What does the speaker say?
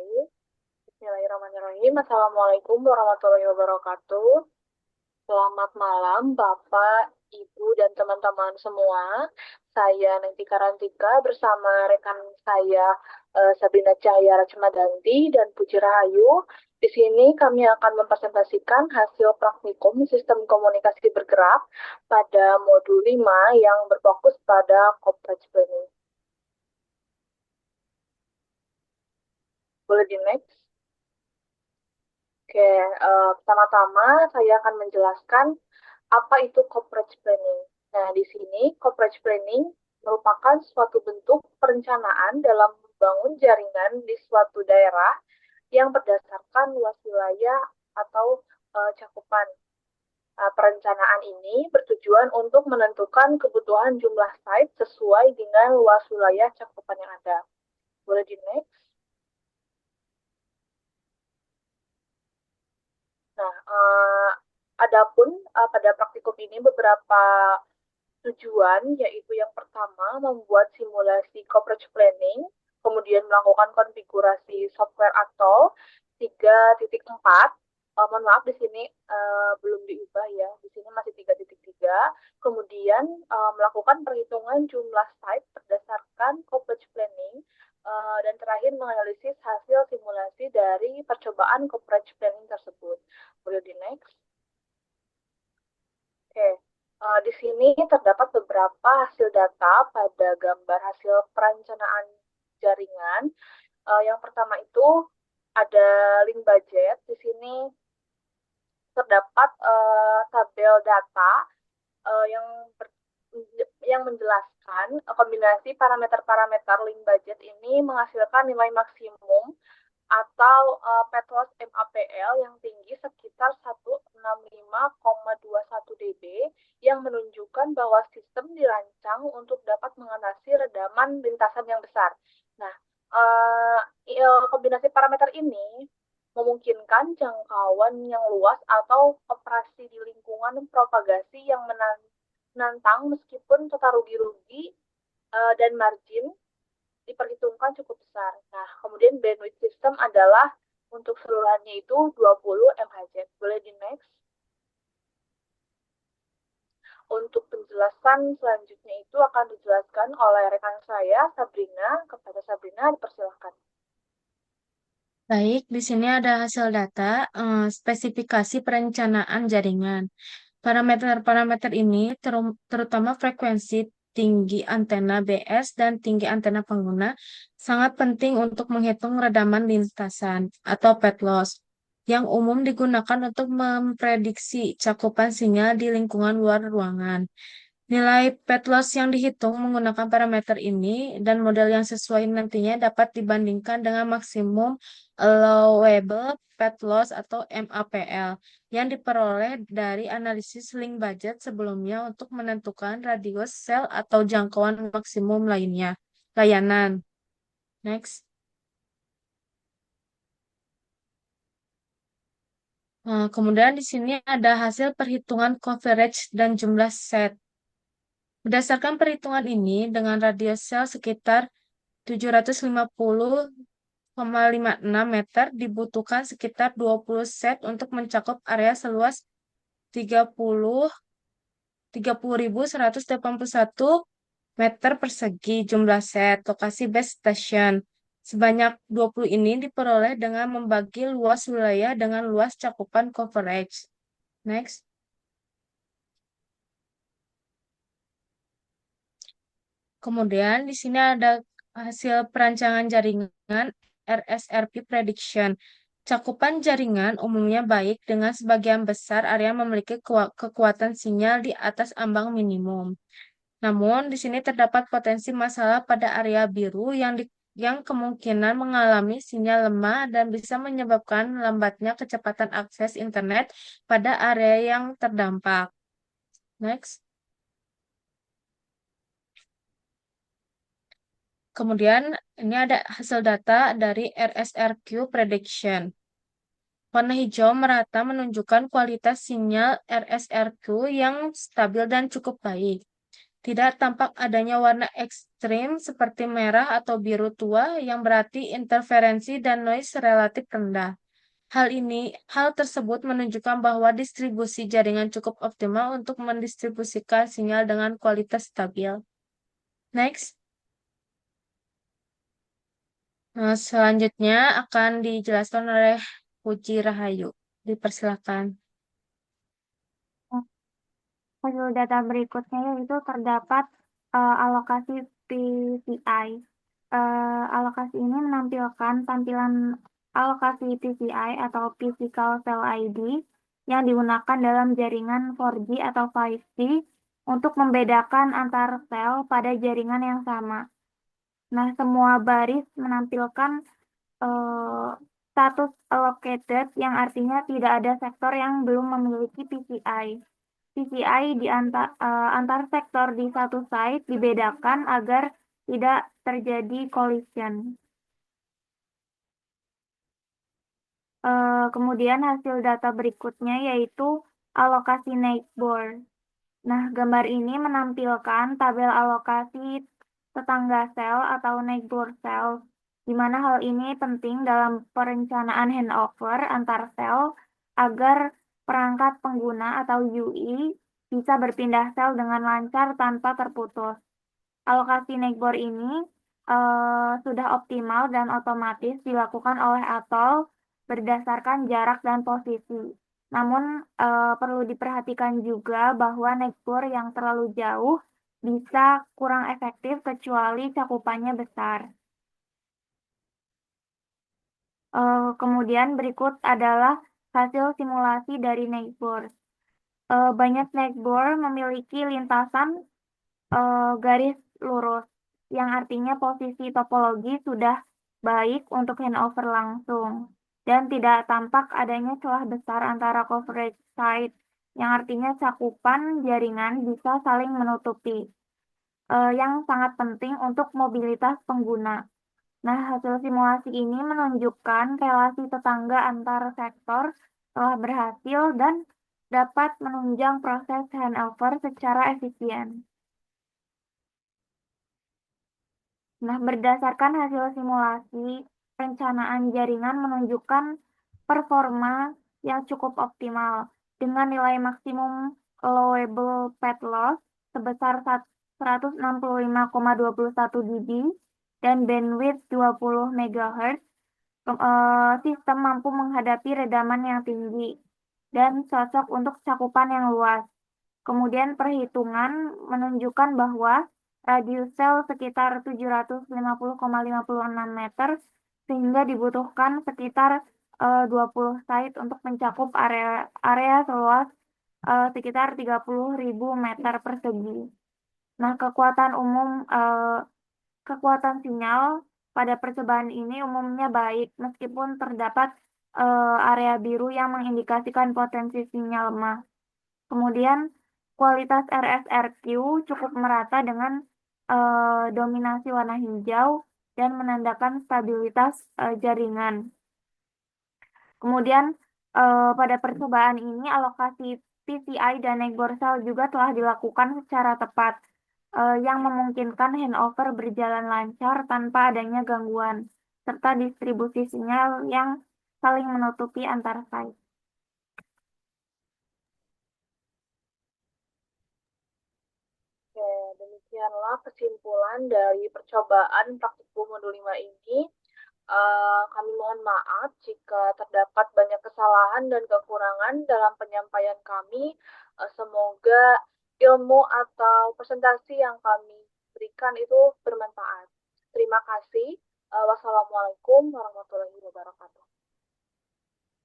Baik, Bismillahirrahmanirrahim. Assalamualaikum warahmatullahi wabarakatuh. Selamat malam, Bapak, Ibu, dan teman-teman semua. Saya Nengti Karantika bersama rekan saya Sabrina Cahaya Rachmadanti dan Puji Rahayu. Di sini kami akan mempresentasikan hasil praktikum Sistem Komunikasi Bergerak pada modul 5 yang berfokus pada corporate planning. Boleh di next? Oke, pertama-tama saya akan menjelaskan apa itu corporate planning. Nah, di sini corporate planning merupakan suatu bentuk perencanaan dalam membangun jaringan di suatu daerah yang berdasarkan luas wilayah atau cakupan. Perencanaan ini bertujuan untuk menentukan kebutuhan jumlah site sesuai dengan luas wilayah cakupan yang ada. Boleh di next? Nah, adapun pada praktikum ini beberapa tujuan, yaitu yang pertama membuat simulasi coverage planning, kemudian melakukan konfigurasi software atau 3.4. Mohon maaf di sini belum diubah ya, di sini masih 3.3. Kemudian melakukan perhitungan jumlah site berdasarkan coverage planning, dan terakhir menganalisis hasil simulasi dari percobaan coverage planning tersebut. Boleh di next? Oke, di sini terdapat beberapa hasil data pada gambar hasil perencanaan jaringan. Yang pertama itu ada link budget. Di sini terdapat tabel data yang yang menjelaskan kombinasi parameter-parameter link budget ini menghasilkan nilai maksimum atau pet loss MAPL yang tinggi sekitar 165,21 dB yang menunjukkan bahwa sistem dirancang untuk dapat mengatasi redaman lintasan yang besar. Nah, kombinasi parameter ini memungkinkan jangkauan yang luas atau operasi di lingkungan propagasi yang menantang meskipun total rugi-rugi dan margin diperhitungkan cukup besar. Nah, kemudian bandwidth system adalah untuk seluruhannya itu 20 MHz. Boleh di next? Untuk penjelasan selanjutnya itu akan dijelaskan oleh rekan saya, Sabrina. Kepada Sabrina, dipersilahkan. Baik, di sini ada hasil data spesifikasi perencanaan jaringan. Parameter-parameter ini terutama frekuensi tinggi antena BS dan tinggi antena pengguna sangat penting untuk menghitung redaman lintasan atau pet loss yang umum digunakan untuk memprediksi cakupan sinyal di lingkungan luar ruangan. Nilai pet loss yang dihitung menggunakan parameter ini dan model yang sesuai nantinya dapat dibandingkan dengan maksimum allowable pet loss atau MAPL yang diperoleh dari analisis link budget sebelumnya untuk menentukan radius sel atau jangkauan maksimum lainnya. Layanan. Next. Kemudian di sini ada hasil perhitungan coverage dan jumlah set. Berdasarkan perhitungan ini, dengan radius sel sekitar 750,56 meter, dibutuhkan sekitar 20 set untuk mencakup area seluas 30 30.181 meter persegi jumlah set lokasi base station. Sebanyak 20 ini diperoleh dengan membagi luas wilayah dengan luas cakupan coverage. Next. Kemudian di sini ada hasil perancangan jaringan RSRP prediction. Cakupan jaringan umumnya baik dengan sebagian besar area memiliki kekuatan sinyal di atas ambang minimum. Namun di sini terdapat potensi masalah pada area biru yang kemungkinan mengalami sinyal lemah dan bisa menyebabkan lambatnya kecepatan akses internet pada area yang terdampak. Next. Kemudian ini ada hasil data dari RSRQ Prediction. Warna hijau merata menunjukkan kualitas sinyal RSRQ yang stabil dan cukup baik. Tidak tampak adanya warna ekstrim seperti merah atau biru tua yang berarti interferensi dan noise relatif rendah. Hal tersebut menunjukkan bahwa distribusi jaringan cukup optimal untuk mendistribusikan sinyal dengan kualitas stabil. Next. Nah, selanjutnya akan dijelaskan oleh Puji Rahayu. Dipersilakan. Hasil data berikutnya yaitu terdapat alokasi PCI. Alokasi ini menampilkan tampilan alokasi PCI atau Physical Cell ID yang digunakan dalam jaringan 4G atau 5G untuk membedakan antar sel pada jaringan yang sama. Nah, semua baris menampilkan status allocated yang artinya tidak ada sektor yang belum memiliki PCI. PCI di antar sektor di satu site dibedakan agar tidak terjadi collision. Kemudian hasil data berikutnya yaitu alokasi neighbor. Nah, gambar ini menampilkan tabel alokasi tetangga sel atau neighbor cell, di mana hal ini penting dalam perencanaan handover antar sel agar perangkat pengguna atau UI bisa berpindah sel dengan lancar tanpa terputus. Alokasi neighbor ini sudah optimal dan otomatis dilakukan oleh Atol berdasarkan jarak dan posisi. Namun perlu diperhatikan juga bahwa neighbor yang terlalu jauh bisa kurang efektif kecuali cakupannya besar. Kemudian berikut adalah hasil simulasi dari neighbor. Banyak neighbor memiliki lintasan garis lurus, yang artinya posisi topologi sudah baik untuk handover langsung, dan tidak tampak adanya celah besar antara coverage site, yang artinya cakupan jaringan bisa saling menutupi, yang sangat penting untuk mobilitas pengguna. Nah, hasil simulasi ini menunjukkan relasi tetangga antar sektor telah berhasil dan dapat menunjang proses handover secara efisien. Nah, berdasarkan hasil simulasi, perencanaan jaringan menunjukkan performa yang cukup optimal dengan nilai maksimum allowable path loss sebesar 165,21 dB dan bandwidth 20 MHz. Sistem mampu menghadapi redaman yang tinggi dan cocok untuk cakupan yang luas. Kemudian perhitungan menunjukkan bahwa radius sel sekitar 750,56 meter sehingga dibutuhkan sekitar 20 site untuk mencakup area seluas sekitar 30.000 meter persegi. Nah, kekuatan sinyal pada percobaan ini umumnya baik meskipun terdapat area biru yang mengindikasikan potensi sinyal lemah. Kemudian kualitas RSRQ cukup merata dengan dominasi warna hijau dan menandakan stabilitas jaringan. Kemudian pada percobaan ini alokasi PCI dan neighbor cell juga telah dilakukan secara tepat yang memungkinkan handover berjalan lancar tanpa adanya gangguan serta distribusi sinyal yang saling menutupi antar site. Oke, demikianlah kesimpulan dari percobaan praktikum modul 5 ini. Kami mohon maaf jika terdapat banyak kesalahan dan kekurangan dalam penyampaian kami. Semoga ilmu atau presentasi yang kami berikan itu bermanfaat. Terima kasih. Wassalamualaikum warahmatullahi wabarakatuh.